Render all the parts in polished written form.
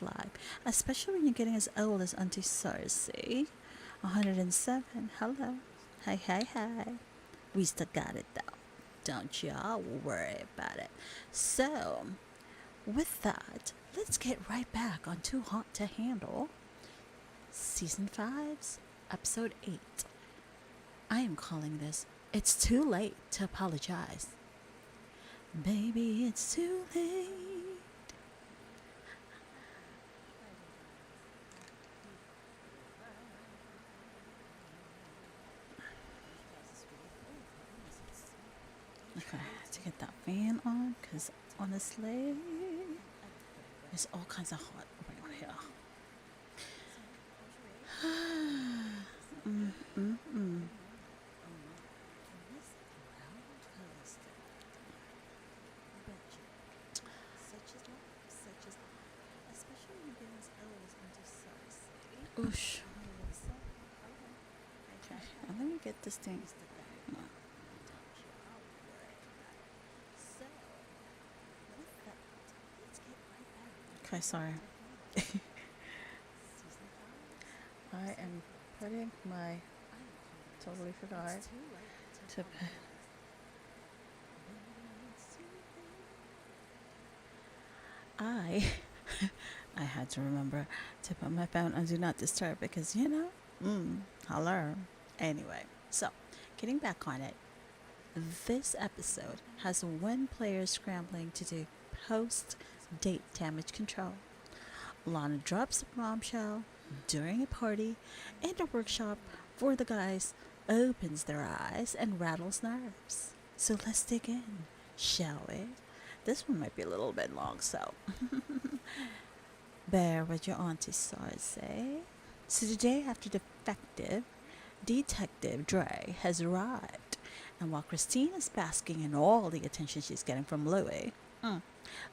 life, especially when you're getting as old as Auntie Sarsci. 107. Hello. Hi, hi, hi. We still got it though. Don't y'all worry about it. So, with that, let's get right back on Too Hot to Handle, Season 5's Episode 8. I am calling this It's Too Late to Apologize. Baby, it's too late. Okay, to get that fan on, because honestly, there's all kinds of hot around here. Mm-mm-mm. Oosh. Okay, now let me get this thing. Okay, sorry. I am putting my. Totally forgot to. I. I had to remember to put my phone on Do Not Disturb because, hello. Anyway, so getting back on it, this episode has one player scrambling to do post date damage control. Lana drops a bombshell during a party, and a workshop for the guys opens their eyes and rattles nerves. So let's dig in, shall we? This one might be a little bit long, so bear with your auntie Sarsci. So today, after Detective Dre has arrived, and while Christine is basking in all the attention she's getting from Louie,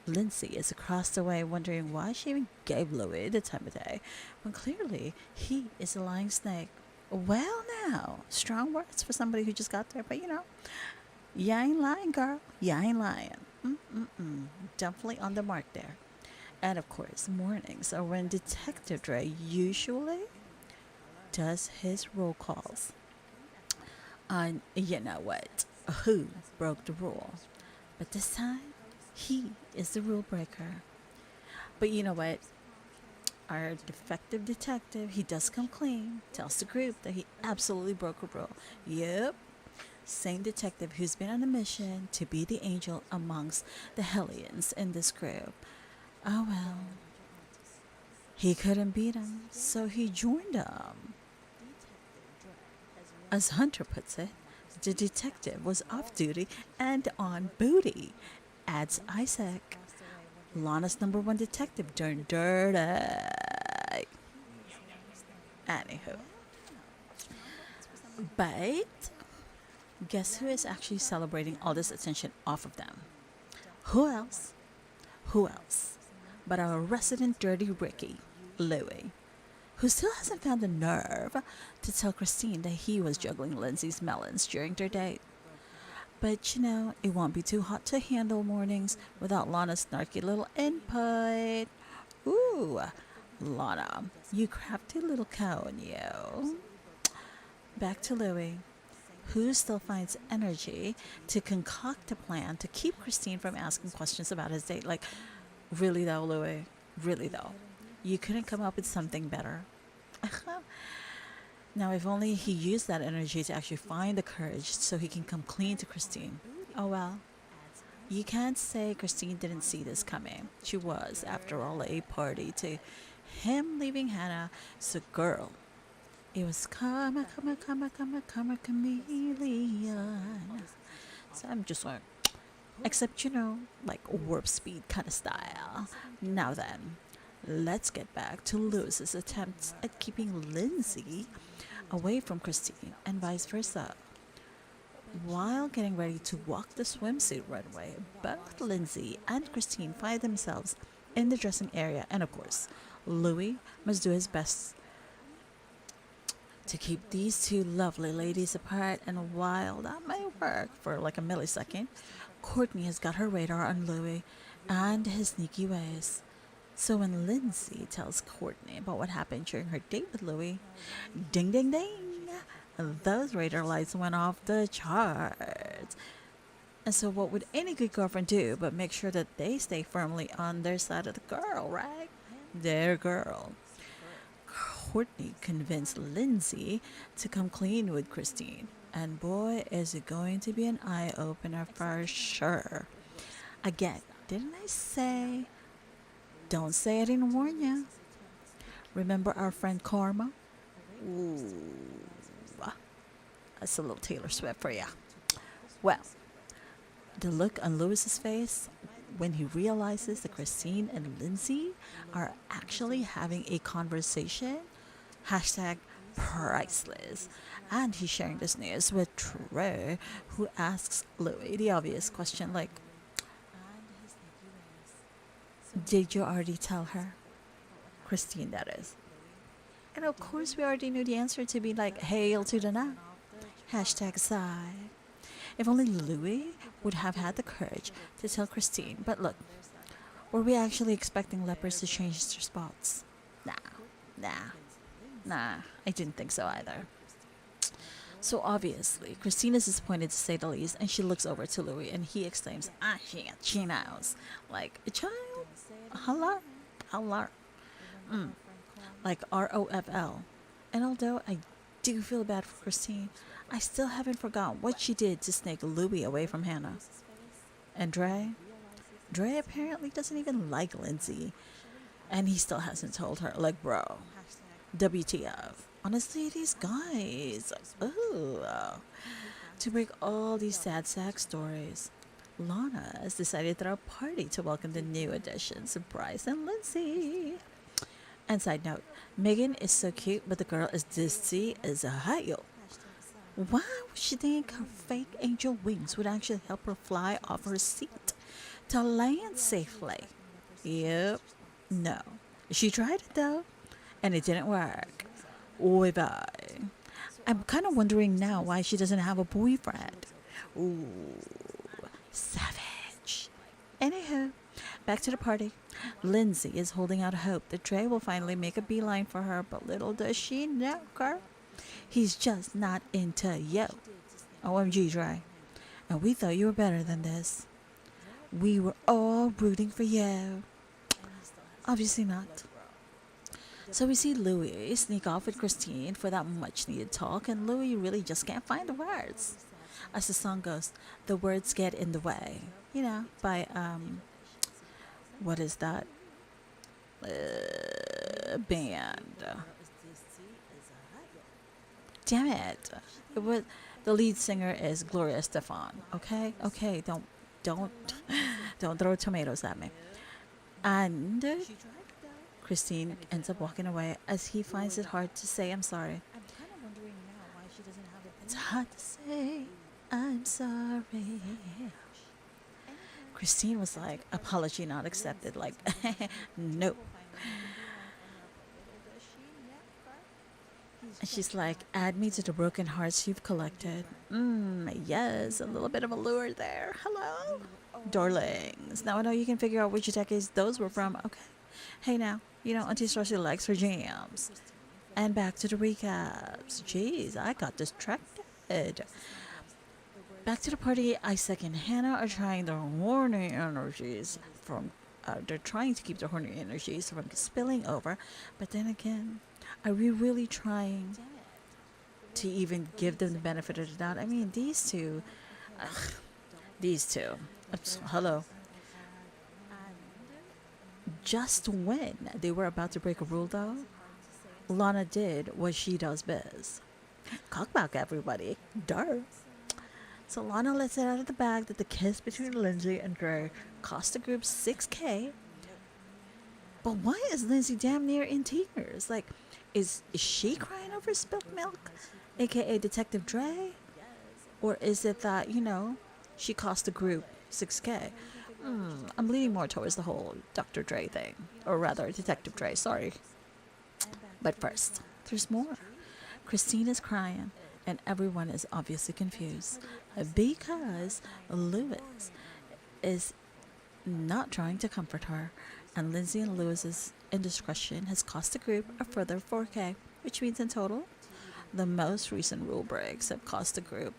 Lindsay is across the way wondering why she even gave Louie the time of day, when clearly he is a lying snake. Well, now, strong words for somebody who just got there, but you ain't lying, girl. You ain't lying. Definitely on the mark there. And of course, mornings are when Detective Dre usually does his roll calls on, you know what, who broke the rule. But this time, he is the rule breaker. But you know what? Our defective detective, he does come clean, tells the group that he absolutely broke a rule. Yep. Same detective who's been on a mission to be the angel amongst the Hellions in this group. Oh well. He couldn't beat him, so he joined him. As Hunter puts it, the detective was off duty and on booty, adds Isaac. Lana's number one detective turned dirty. Anywho. But guess who is actually celebrating all this attention off of them? Who else? Who else but our resident dirty Ricky, Louie, who still hasn't found the nerve to tell Christine that he was juggling Lindsay's melons during their date. But it won't be too hot to handle mornings without Lana's snarky little input. Ooh, Lana, you crafty little cow, you. Back to Louie, who still finds energy to concoct a plan to keep Christine from asking questions about his date. Like, really though, Louie? Really though? You couldn't come up with something better? Now, if only he used that energy to actually find the courage so he can come clean to Christine. Oh well. You can't say Christine didn't see this coming. She was, after all, a party to him leaving Hannah. So, girl, it was karma, karma, karma, karma, karma, chameleon. So I'm just like, except, like warp speed kind of style. Now then, let's get back to Lewis's attempts at keeping Lindsay away from Christine and vice versa. While getting ready to walk the swimsuit runway, both Lindsay and Christine find themselves in the dressing area, and of course, Louis must do his best to keep these two lovely ladies apart, and while that may work for like a millisecond, Courtney has got her radar on Louis and his sneaky ways. So when Lindsay tells Courtney about what happened during her date with Louis, ding ding ding, those radar lights went off the charts. And so what would any good girlfriend do but make sure that they stay firmly on their side of the girl, right? Their girl. Courtney convinced Lindsay to come clean with Christine. And boy, is it going to be an eye opener for sure. Again, didn't I say? Don't say I didn't warn you. Remember our friend Karma? Ooh, that's a little Taylor Swift for you. Well, the look on Lewis's face when he realizes that Christine and Lindsay are actually having a conversation, hashtag priceless. And he's sharing this news with Trey, who asks Louis the obvious question like, did you already tell her? Christine, that is. And of course, we already knew the answer to be like, hail to the now. Hashtag sigh. If only Louis would have had the courage to tell Christine. But look, were we actually expecting lepers to change their spots? Nah, I didn't think so either. So obviously, Christine is disappointed to say the least, and she looks over to Louis and he exclaims, she knows. Like, a child? Hello? Like ROFL. And although I do feel bad for Christine, I still haven't forgotten what she did to snake Louis away from Hannah. And Dre apparently doesn't even like Lindsay. And he still hasn't told her. Like, bro, WTF. Honestly, these guys. Ooh. To break all these sad sack stories, Lana has decided to throw a party to welcome the new additions, Bryce and Lindsay. And side note, Megan is so cute, but the girl is dizzy as a hell. Why would she think her fake angel wings would actually help her fly off her seat to land safely? Yep. No. She tried it though, and it didn't work. Oy vey. I'm kind of wondering now why she doesn't have a boyfriend. Ooh, savage. Anywho, back to the party. Lindsay is holding out hope that Dre will finally make a beeline for her, but little does she know, girl. He's just not into you. OMG, Dre. And we thought you were better than this. We were all rooting for you. Obviously not. So we see Louis sneak off with Christine for that much needed talk, and Louis really just can't find the words. As the song goes, the words get in the way. You know, by, what is that? Band. Damn it. It was, the lead singer is Gloria Estefan. Okay? Okay, don't throw tomatoes at me. And Christine ends up walking away as he finds it hard to say I'm sorry. It's hard to say I'm sorry. Christine was like, apology not accepted. Like, no. And she's like, add me to the broken hearts you've collected. Yes, a little bit of a lure there. Hello, darlings. Now I know you can figure out which decades those were from. Okay. Hey now, you know, Auntie Sarsci likes her jams. And back to the recaps. Jeez, I got distracted. Back to the party, Isaac and Hannah are trying their horny energies from, they're trying to keep their horny energies from spilling over. But then again, are we really trying to even give them the benefit of the doubt? I mean, these two, hello. Just when they were about to break a rule, though, Lana did what she does best. Cockback, everybody. Duh. So Lana lets it out of the bag that the kiss between Lindsay and Dre cost the group $6,000. But why is Lindsay damn near in tears? Like, is she crying over spilled milk, aka Detective Dre? Or is it that, you know, she cost the group $6,000? I'm leaning more towards the whole Dr. Dre thing. Or rather, Detective Dre, sorry. But first, there's more. Christine is crying, and everyone is obviously confused because Lewis is not trying to comfort her. And Lindsay and Lewis's indiscretion has cost the group a further 4K, which means in total, the most recent rule breaks have cost the group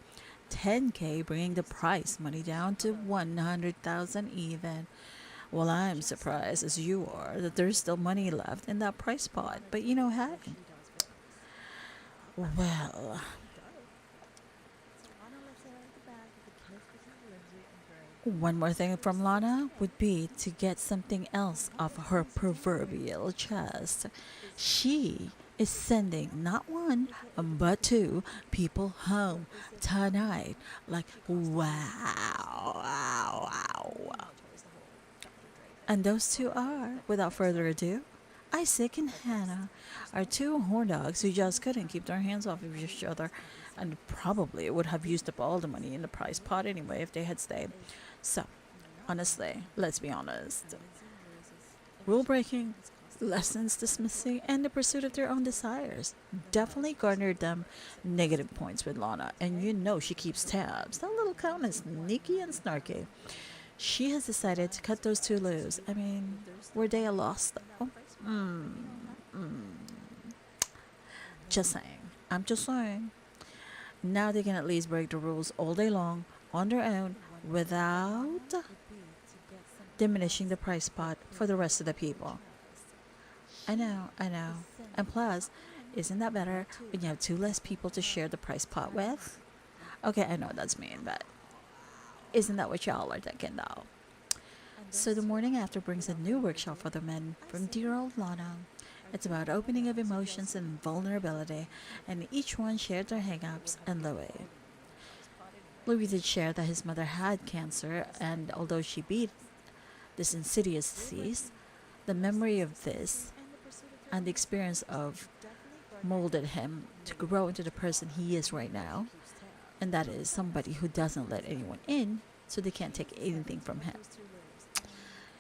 10K, bringing the prize money down to 100,000 even. Well, I'm surprised as you are that there's still money left in that price pot. But you know, hey, well, one more thing from Lana would be to get something else off her proverbial chest. She is sending not one, but two people home tonight. Like, wow, wow, wow. And those two are, without further ado, Isaac and Hannah, are two horn dogs who just couldn't keep their hands off of each other and probably would have used up all the money in the prize pot anyway if they had stayed. So, honestly, let's be honest. Rule breaking, lessons dismissing, and the pursuit of their own desires definitely garnered them negative points with Lana, and you know she keeps tabs. That little count is sneaky and snarky. She has decided to cut those two loose. I mean, were they a loss though? Just saying. I'm just saying. Now they can at least break the rules all day long on their own without diminishing the price pot for the rest of the people. I know. And plus, isn't that better when you have two less people to share the price pot with? Okay, I know that's mean, but isn't that what y'all are thinking though? So the morning after brings a new workshop for the men from dear old Lana. It's about opening of emotions and vulnerability, and each one shared their hang-ups and Louis. Louis did share that his mother had cancer, and although she beat this insidious disease, the memory of this and the experience of molded him to grow into the person he is right now, and that is somebody who doesn't let anyone in, so they can't take anything from him.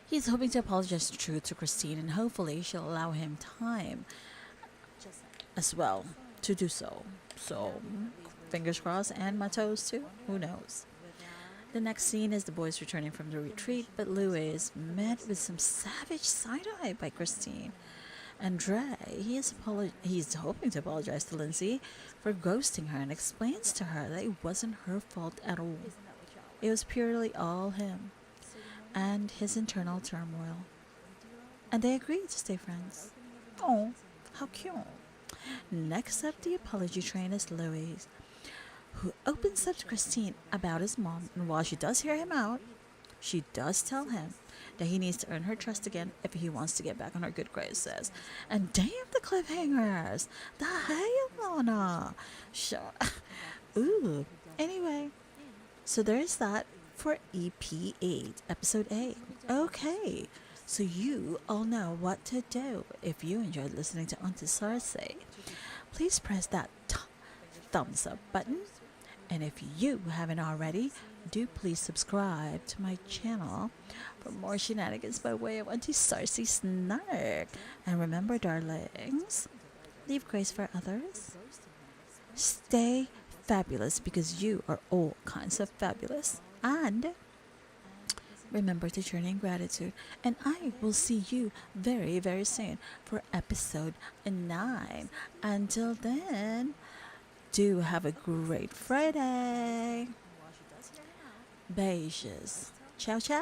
He's hoping to apologize to Christine, and hopefully she'll allow him time as well to do so. So, fingers crossed, and my toes too. Who knows? The next scene is the boys returning from the retreat, but Louis is met with some savage side-eye by Christine. And Dre, he's hoping to apologize to Lindsay for ghosting her and explains to her that it wasn't her fault at all. It was purely all him and his internal turmoil. And they agreed to stay friends. Oh, how cute. Next up, the apology train is Louis, who opens up to Christine about his mom, and while she does hear him out, she does tell him that he needs to earn her trust again if he wants to get back on her good graces. And damn the cliffhangers! The hell, Lana! Sure. Ooh. Anyway, so there's that for EP8, Episode 8. Okay, so you all know what to do. If you enjoyed listening to Auntie Sarsci, please press that thumbs up button. And if you haven't already, do please subscribe to my channel for more shenanigans by way of Auntie Sarsci Snark. And remember, darlings, leave grace for others. Stay fabulous because you are all kinds of fabulous. And remember to journey in gratitude. And I will see you very, very soon for episode 9. Until then, do have a great Friday. Beiges. Ciao, ciao.